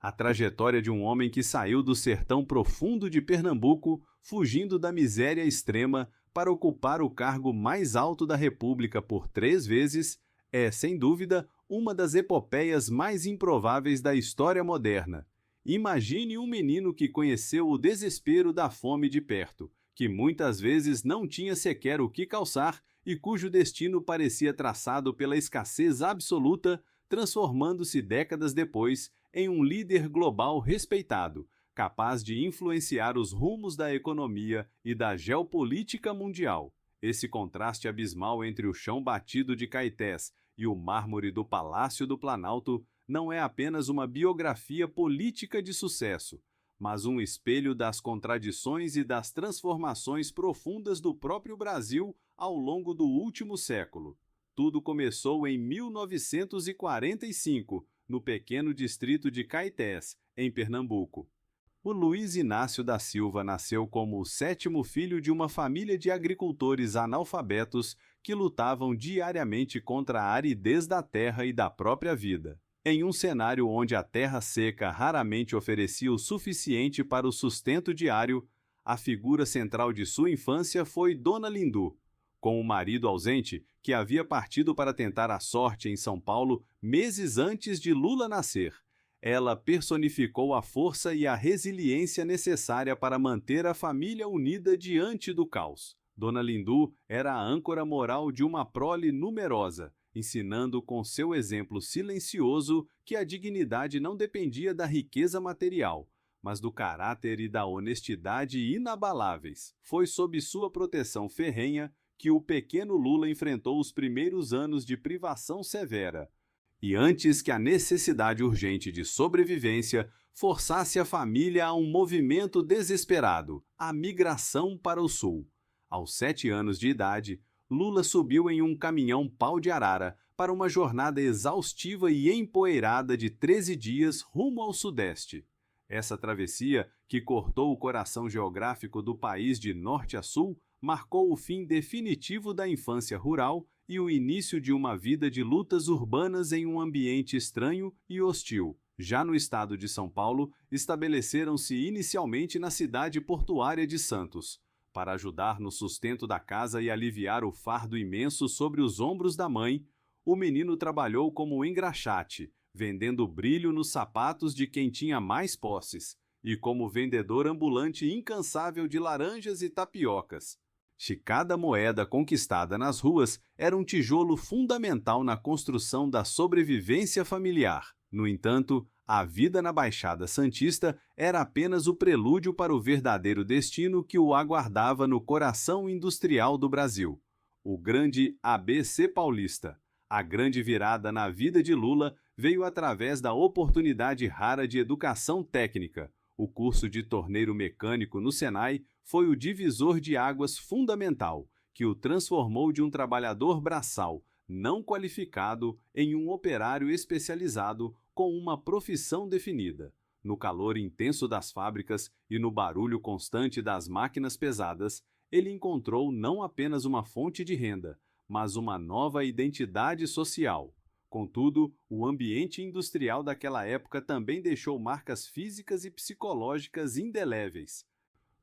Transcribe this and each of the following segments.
A trajetória de um homem que saiu do sertão profundo de Pernambuco, fugindo da miséria extrema, para ocupar o cargo mais alto da República por 3 vezes, é, sem dúvida, uma das epopeias mais improváveis da história moderna. Imagine um menino que conheceu o desespero da fome de perto, que muitas vezes não tinha sequer o que calçar e cujo destino parecia traçado pela escassez absoluta, transformando-se décadas depois em um líder global respeitado, capaz de influenciar os rumos da economia e da geopolítica mundial. Esse contraste abismal entre o chão batido de Caetés e o mármore do Palácio do Planalto não é apenas uma biografia política de sucesso, mas um espelho das contradições e das transformações profundas do próprio Brasil ao longo do último século. Tudo começou em 1945, no pequeno distrito de Caetés, em Pernambuco. O Luiz Inácio da Silva nasceu como o 7º filho de uma família de agricultores analfabetos que lutavam diariamente contra a aridez da terra e da própria vida. Em um cenário onde a terra seca raramente oferecia o suficiente para o sustento diário, a figura central de sua infância foi Dona Lindu, com o marido ausente que havia partido para tentar a sorte em São Paulo meses antes de Lula nascer. Ela personificou a força e a resiliência necessária para manter a família unida diante do caos. Dona Lindu era a âncora moral de uma prole numerosa, ensinando com seu exemplo silencioso que a dignidade não dependia da riqueza material, mas do caráter e da honestidade inabaláveis. Foi sob sua proteção ferrenha que o pequeno Lula enfrentou os primeiros anos de privação severa. E antes que a necessidade urgente de sobrevivência forçasse a família a um movimento desesperado, a migração para o sul. Aos 7 anos de idade, Lula subiu em um caminhão pau de arara para uma jornada exaustiva e empoeirada de 13 dias rumo ao sudeste. Essa travessia, que cortou o coração geográfico do país de norte a sul, marcou o fim definitivo da infância rural e o início de uma vida de lutas urbanas em um ambiente estranho e hostil. Já no estado de São Paulo, estabeleceram-se inicialmente na cidade portuária de Santos. Para ajudar no sustento da casa e aliviar o fardo imenso sobre os ombros da mãe, o menino trabalhou como engraxate, vendendo brilho nos sapatos de quem tinha mais posses, e como vendedor ambulante incansável de laranjas e tapiocas. Cada moeda conquistada nas ruas era um tijolo fundamental na construção da sobrevivência familiar. No entanto, a vida na Baixada Santista era apenas o prelúdio para o verdadeiro destino que o aguardava no coração industrial do Brasil. O grande ABC paulista. A grande virada na vida de Lula veio através da oportunidade rara de educação técnica. O curso de torneiro mecânico no Senai foi o divisor de águas fundamental, que o transformou de um trabalhador braçal, não qualificado, em um operário especializado com uma profissão definida. No calor intenso das fábricas e no barulho constante das máquinas pesadas, ele encontrou não apenas uma fonte de renda, mas uma nova identidade social. Contudo, o ambiente industrial daquela época também deixou marcas físicas e psicológicas indeléveis.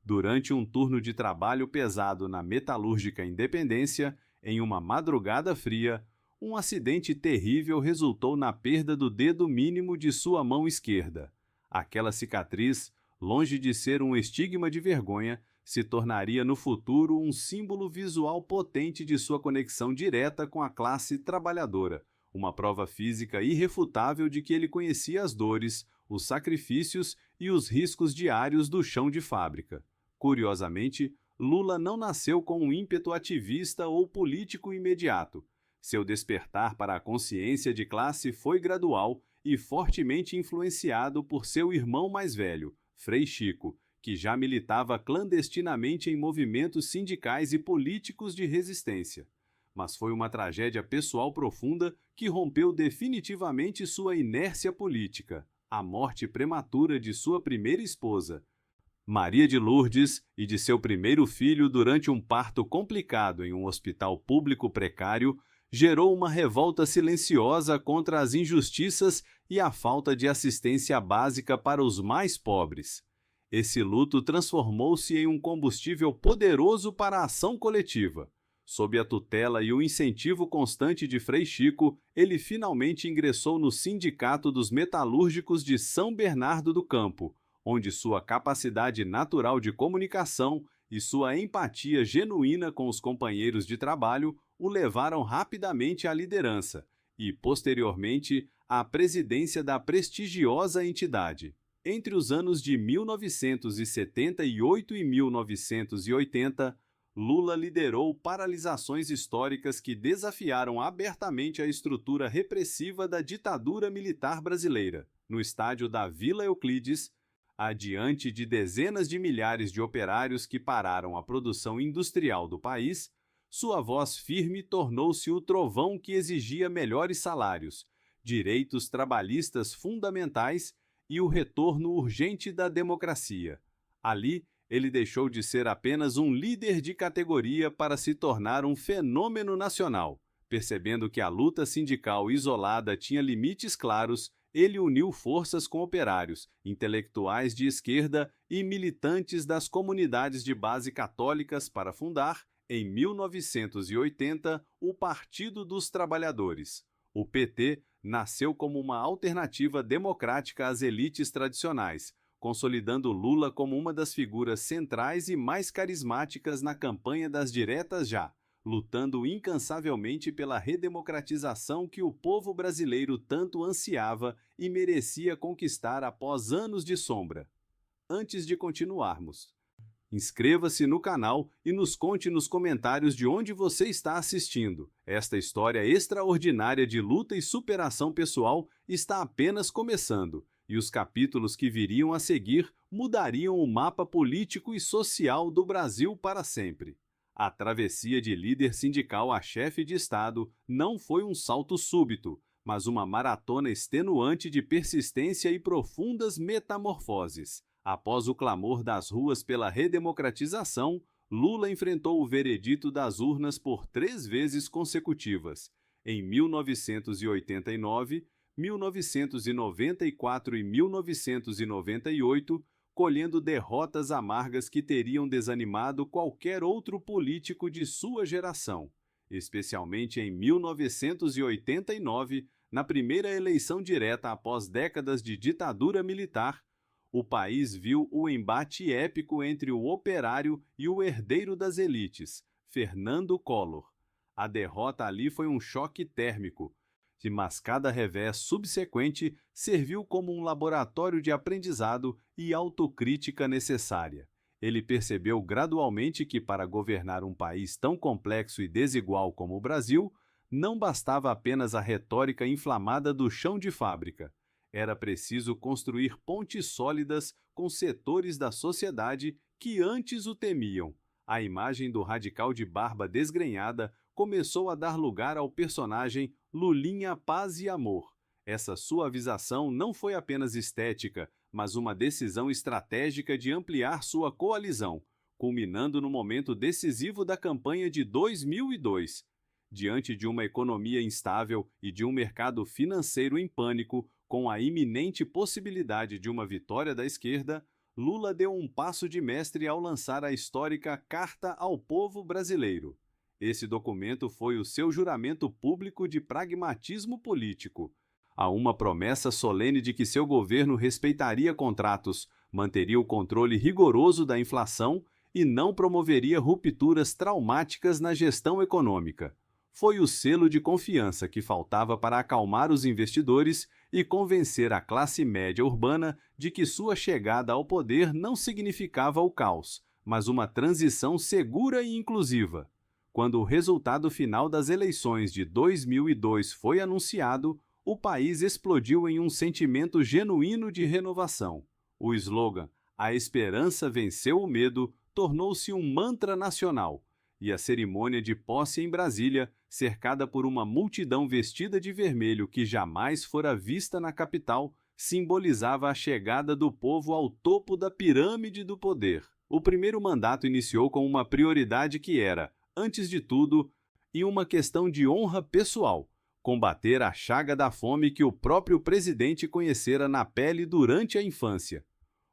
Durante um turno de trabalho pesado na metalúrgica Independência, em uma madrugada fria, um acidente terrível resultou na perda do dedo mínimo de sua mão esquerda. Aquela cicatriz, longe de ser um estigma de vergonha, se tornaria no futuro um símbolo visual potente de sua conexão direta com a classe trabalhadora, uma prova física irrefutável de que ele conhecia as dores, os sacrifícios e os riscos diários do chão de fábrica. Curiosamente, Lula não nasceu com um ímpeto ativista ou político imediato. Seu despertar para a consciência de classe foi gradual e fortemente influenciado por seu irmão mais velho, Frei Chico, que já militava clandestinamente em movimentos sindicais e políticos de resistência. Mas foi uma tragédia pessoal profunda que rompeu definitivamente sua inércia política, a morte prematura de sua primeira esposa, Maria de Lourdes, e de seu primeiro filho durante um parto complicado em um hospital público precário, gerou uma revolta silenciosa contra as injustiças e a falta de assistência básica para os mais pobres. Esse luto transformou-se em um combustível poderoso para a ação coletiva. Sob a tutela e o incentivo constante de Frei Chico, ele finalmente ingressou no Sindicato dos Metalúrgicos de São Bernardo do Campo, onde sua capacidade natural de comunicação e sua empatia genuína com os companheiros de trabalho o levaram rapidamente à liderança e, posteriormente, à presidência da prestigiosa entidade. Entre os anos de 1978 e 1980, Lula liderou paralisações históricas que desafiaram abertamente a estrutura repressiva da ditadura militar brasileira. No estádio da Vila Euclides, adiante de dezenas de milhares de operários que pararam a produção industrial do país, sua voz firme tornou-se o trovão que exigia melhores salários, direitos trabalhistas fundamentais e o retorno urgente da democracia. Ali, ele deixou de ser apenas um líder de categoria para se tornar um fenômeno nacional. Percebendo que a luta sindical isolada tinha limites claros, ele uniu forças com operários, intelectuais de esquerda e militantes das comunidades de base católicas para fundar, em 1980, o Partido dos Trabalhadores. O PT nasceu como uma alternativa democrática às elites tradicionais, consolidando Lula como uma das figuras centrais e mais carismáticas na campanha das diretas já, lutando incansavelmente pela redemocratização que o povo brasileiro tanto ansiava e merecia conquistar após anos de sombra. Antes de continuarmos, inscreva-se no canal e nos conte nos comentários de onde você está assistindo. Esta história extraordinária de luta e superação pessoal está apenas começando, e os capítulos que viriam a seguir mudariam o mapa político e social do Brasil para sempre. A travessia de líder sindical a chefe de Estado não foi um salto súbito, mas uma maratona extenuante de persistência e profundas metamorfoses. Após o clamor das ruas pela redemocratização, Lula enfrentou o veredito das urnas por 3 vezes consecutivas, em 1989, 1994 e 1998, colhendo derrotas amargas que teriam desanimado qualquer outro político de sua geração, especialmente em 1989, na primeira eleição direta após décadas de ditadura militar. O país viu o embate épico entre o operário e o herdeiro das elites, Fernando Collor. A derrota ali foi um choque térmico, mas cada revés subsequente serviu como um laboratório de aprendizado e autocrítica necessária. Ele percebeu gradualmente que, para governar um país tão complexo e desigual como o Brasil, não bastava apenas a retórica inflamada do chão de fábrica. Era preciso construir pontes sólidas com setores da sociedade que antes o temiam. A imagem do radical de barba desgrenhada começou a dar lugar ao personagem Lulinha Paz e Amor. Essa suavização não foi apenas estética, mas uma decisão estratégica de ampliar sua coalizão, culminando no momento decisivo da campanha de 2002. Diante de uma economia instável e de um mercado financeiro em pânico, com a iminente possibilidade de uma vitória da esquerda, Lula deu um passo de mestre ao lançar a histórica Carta ao Povo Brasileiro. Esse documento foi o seu juramento público de pragmatismo político. Há uma promessa solene de que seu governo respeitaria contratos, manteria o controle rigoroso da inflação e não promoveria rupturas traumáticas na gestão econômica. Foi o selo de confiança que faltava para acalmar os investidores e convencer a classe média urbana de que sua chegada ao poder não significava o caos, mas uma transição segura e inclusiva. Quando o resultado final das eleições de 2002 foi anunciado, o país explodiu em um sentimento genuíno de renovação. O slogan "A esperança venceu o medo" tornou-se um mantra nacional, e a cerimônia de posse em Brasília, cercada por uma multidão vestida de vermelho que jamais fora vista na capital, simbolizava a chegada do povo ao topo da pirâmide do poder. O primeiro mandato iniciou com uma prioridade que era, antes de tudo, e uma questão de honra pessoal: combater a chaga da fome que o próprio presidente conhecera na pele durante a infância.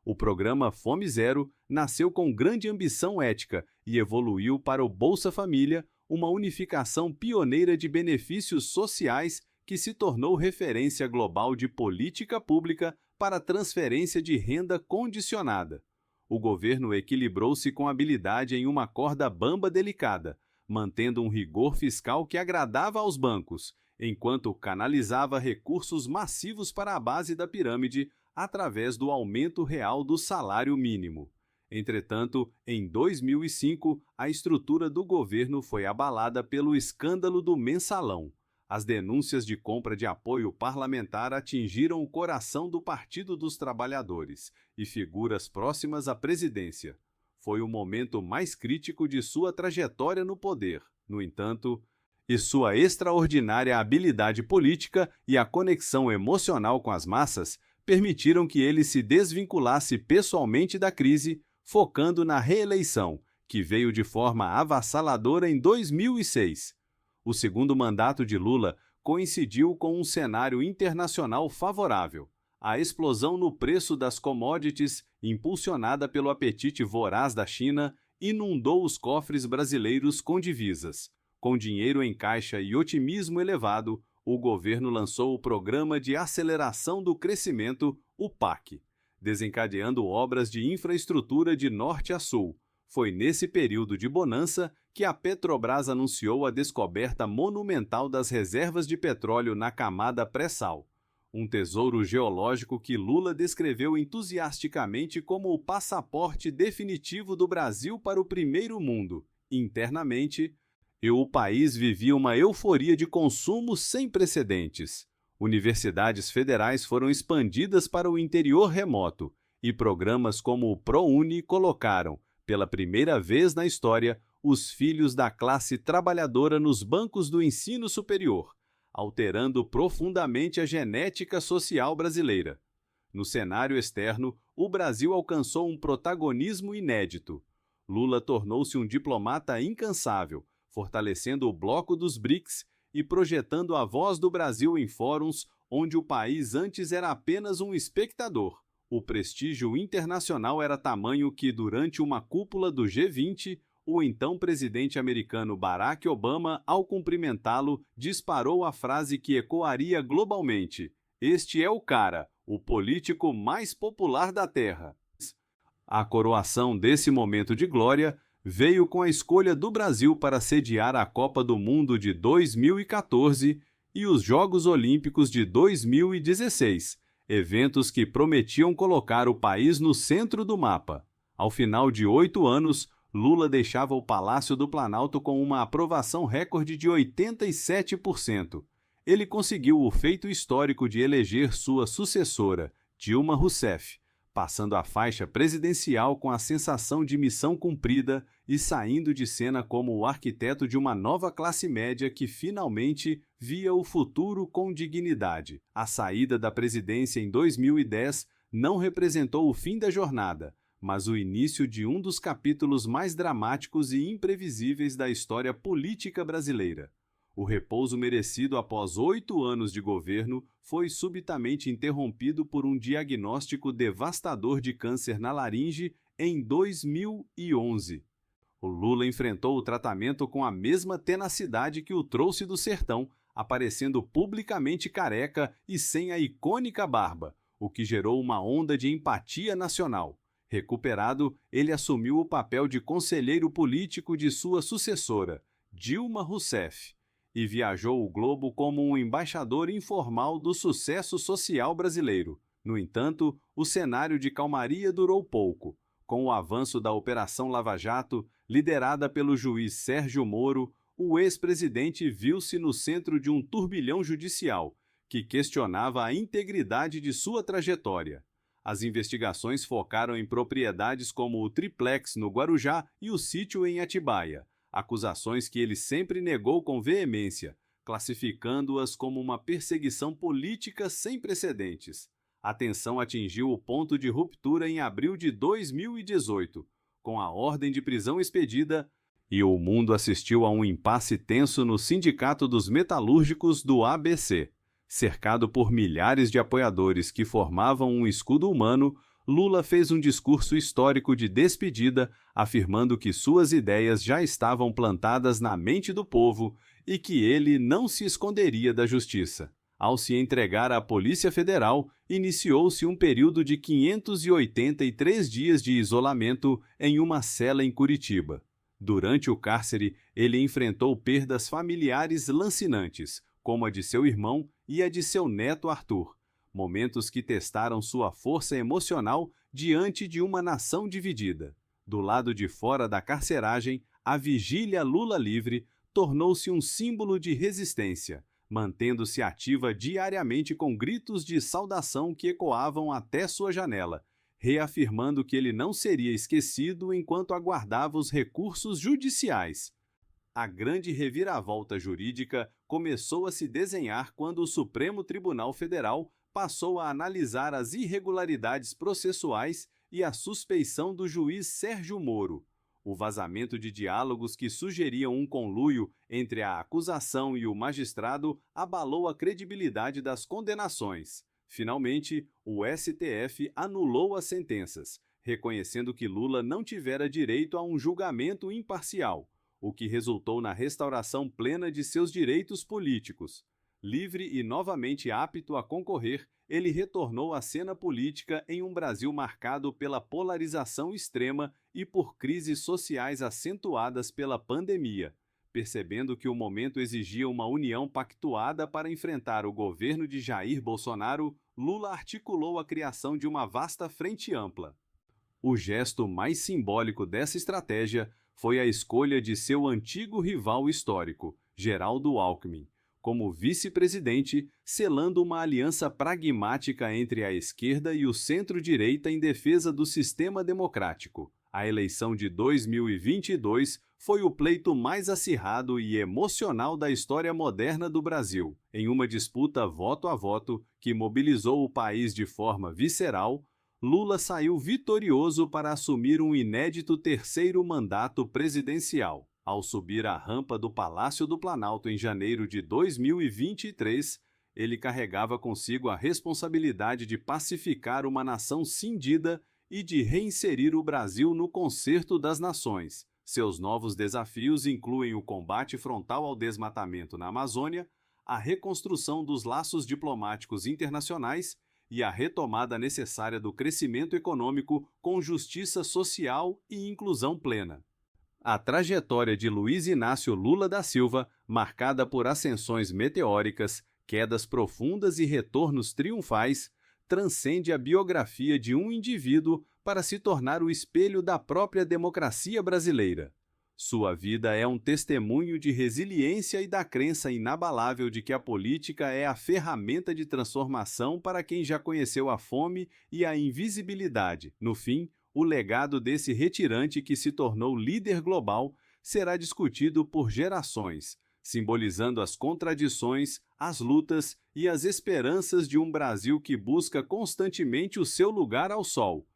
O programa Fome Zero nasceu com grande ambição ética e evoluiu para o Bolsa Família, uma unificação pioneira de benefícios sociais que se tornou referência global de política pública para a transferência de renda condicionada. O governo equilibrou-se com habilidade em uma corda bamba delicada, mantendo um rigor fiscal que agradava aos bancos, enquanto canalizava recursos massivos para a base da pirâmide através do aumento real do salário mínimo. Entretanto, em 2005, a estrutura do governo foi abalada pelo escândalo do Mensalão. As denúncias de compra de apoio parlamentar atingiram o coração do Partido dos Trabalhadores e figuras próximas à presidência. Foi o momento mais crítico de sua trajetória no poder. No entanto, sua extraordinária habilidade política e a conexão emocional com as massas permitiram que ele se desvinculasse pessoalmente da crise, focando na reeleição, que veio de forma avassaladora em 2006. O segundo mandato de Lula coincidiu com um cenário internacional favorável. A explosão no preço das commodities, impulsionada pelo apetite voraz da China, inundou os cofres brasileiros com divisas. Com dinheiro em caixa e otimismo elevado, o governo lançou o Programa de Aceleração do Crescimento, o PAC, desencadeando obras de infraestrutura de norte a sul. Foi nesse período de bonança que a Petrobras anunciou a descoberta monumental das reservas de petróleo na camada pré-sal, um tesouro geológico que Lula descreveu entusiasticamente como o passaporte definitivo do Brasil para o primeiro mundo. Internamente, o país vivia uma euforia de consumo sem precedentes. Universidades federais foram expandidas para o interior remoto e programas como o ProUni colocaram, pela primeira vez na história, os filhos da classe trabalhadora nos bancos do ensino superior, alterando profundamente a genética social brasileira. No cenário externo, o Brasil alcançou um protagonismo inédito. Lula tornou-se um diplomata incansável, fortalecendo o bloco dos BRICS e projetando a voz do Brasil em fóruns onde o país antes era apenas um espectador. O prestígio internacional era tamanho que, durante uma cúpula do G20, o então presidente americano Barack Obama, ao cumprimentá-lo, disparou a frase que ecoaria globalmente: "Este é o cara, o político mais popular da Terra." A coroação desse momento de glória veio com a escolha do Brasil para sediar a Copa do Mundo de 2014 e os Jogos Olímpicos de 2016, eventos que prometiam colocar o país no centro do mapa. Ao final de 8 anos, Lula deixava o Palácio do Planalto com uma aprovação recorde de 87%. Ele conseguiu o feito histórico de eleger sua sucessora, Dilma Rousseff, passando a faixa presidencial com a sensação de missão cumprida e saindo de cena como o arquiteto de uma nova classe média que finalmente via o futuro com dignidade. A saída da presidência em 2010 não representou o fim da jornada, mas o início de um dos capítulos mais dramáticos e imprevisíveis da história política brasileira. O repouso merecido após 8 anos de governo foi subitamente interrompido por um diagnóstico devastador de câncer na laringe em 2011. O Lula enfrentou o tratamento com a mesma tenacidade que o trouxe do sertão, aparecendo publicamente careca e sem a icônica barba, o que gerou uma onda de empatia nacional. Recuperado, ele assumiu o papel de conselheiro político de sua sucessora, Dilma Rousseff, e viajou o globo como um embaixador informal do sucesso social brasileiro. No entanto, o cenário de calmaria durou pouco. Com o avanço da Operação Lava Jato, liderada pelo juiz Sérgio Moro, o ex-presidente viu-se no centro de um turbilhão judicial, que questionava a integridade de sua trajetória. As investigações focaram em propriedades como o triplex no Guarujá e o sítio em Atibaia, acusações que ele sempre negou com veemência, classificando-as como uma perseguição política sem precedentes. A tensão atingiu o ponto de ruptura em abril de 2018, com a ordem de prisão expedida E o mundo assistiu a um impasse tenso no Sindicato dos Metalúrgicos do ABC. Cercado por milhares de apoiadores que formavam um escudo humano, Lula fez um discurso histórico de despedida, afirmando que suas ideias já estavam plantadas na mente do povo e que ele não se esconderia da justiça. Ao se entregar à Polícia Federal, iniciou-se um período de 583 dias de isolamento em uma cela em Curitiba. Durante o cárcere, ele enfrentou perdas familiares lancinantes, como a de seu irmão e a de seu neto Arthur, momentos que testaram sua força emocional diante de uma nação dividida. Do lado de fora da carceragem, a vigília Lula livre tornou-se um símbolo de resistência, mantendo-se ativa diariamente com gritos de saudação que ecoavam até sua janela, reafirmando que ele não seria esquecido enquanto aguardava os recursos judiciais. A grande reviravolta jurídica começou a se desenhar quando o Supremo Tribunal Federal passou a analisar as irregularidades processuais e a suspeição do juiz Sérgio Moro. O vazamento de diálogos que sugeriam um conluio entre a acusação e o magistrado abalou a credibilidade das condenações. Finalmente, o STF anulou as sentenças, reconhecendo que Lula não tivera direito a um julgamento imparcial, o que resultou na restauração plena de seus direitos políticos. Livre e novamente apto a concorrer, ele retornou à cena política em um Brasil marcado pela polarização extrema e por crises sociais acentuadas pela pandemia. Percebendo que o momento exigia uma união pactuada para enfrentar o governo de Jair Bolsonaro, Lula articulou a criação de uma vasta frente ampla. O gesto mais simbólico dessa estratégia foi a escolha de seu antigo rival histórico, Geraldo Alckmin, como vice-presidente, selando uma aliança pragmática entre a esquerda e o centro-direita em defesa do sistema democrático. A eleição de 2022 foi o pleito mais acirrado e emocional da história moderna do Brasil. Em uma disputa voto a voto que mobilizou o país de forma visceral, Lula saiu vitorioso para assumir um inédito terceiro mandato presidencial. Ao subir a rampa do Palácio do Planalto em janeiro de 2023, ele carregava consigo a responsabilidade de pacificar uma nação cindida e de reinserir o Brasil no concerto das nações. Seus novos desafios incluem o combate frontal ao desmatamento na Amazônia, a reconstrução dos laços diplomáticos internacionais e a retomada necessária do crescimento econômico com justiça social e inclusão plena. A trajetória de Luiz Inácio Lula da Silva, marcada por ascensões meteóricas, quedas profundas e retornos triunfais, transcende a biografia de um indivíduo para se tornar o espelho da própria democracia brasileira. Sua vida é um testemunho de resiliência e da crença inabalável de que a política é a ferramenta de transformação para quem já conheceu a fome e a invisibilidade. No fim, o legado desse retirante que se tornou líder global será discutido por gerações, simbolizando as contradições, as lutas e as esperanças de um Brasil que busca constantemente o seu lugar ao sol,